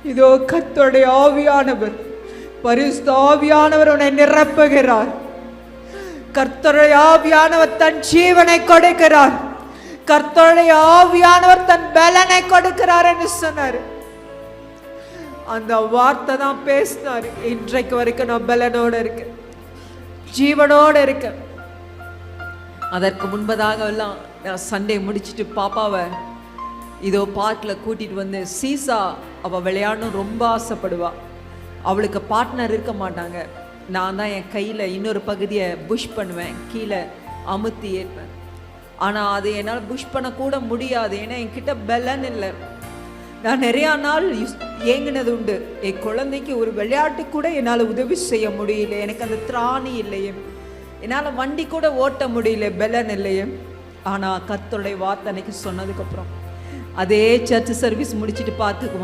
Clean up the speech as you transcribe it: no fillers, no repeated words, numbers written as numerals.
இதோ கர்த்தருடைய ஆவியானவர், பரிசுத்த ஆவியானவர் உன்னை நிரப்புகிறார். கர்த்தருடைய ஆவியானவர் தன் ஜீவனை கொடுக்கிறார். கர்த்தருடைய ஆவியானவர் தன் பலனை கொடுக்கிறார் என்று சொன்னார். அந்த வார்த்தை தான் பேசினார். இன்றைக்கு வரைக்கும் நான் பலனோட இருக்க, ஜீவனோட இருக்க. அதற்கு முன்பதாக எல்லாம் நான் சண்டே முடிச்சுட்டு பாப்பாவை இதோ பார்க்கில் கூட்டிட்டு வந்து, சீசா அவள் விளையாடணும் ரொம்ப ஆசைப்படுவா. அவளுக்கு பார்ட்னர் இருக்க மாட்டாங்க. நான் தான் என் கையில் இன்னொரு பகுதியை புஷ் பண்ணுவேன், கீழே அமுத்தி ஏற்பேன். ஆனால் அது என்னால் புஷ் பண்ணக்கூட முடியாது, ஏன்னா என்கிட்ட பலன் இல்லை. நான் நிறையா நாள் ஏங்கினது உண்டு. என் குழந்தைக்கு ஒரு விளையாட்டு கூட என்னால் உதவி செய்ய முடியல. எனக்கு அந்த திராணி இல்லையே, என்னால் வண்டி கூட ஓட்ட முடியல, பலன் இல்லையே. ஆனால் கர்த்தருடைய வார்த்தை அன்னைக்கு சொன்னதுக்கப்புறம் அதே சர்ச் சர்வீஸ் முடிச்சுட்டு பார்த்துக்குவோம்.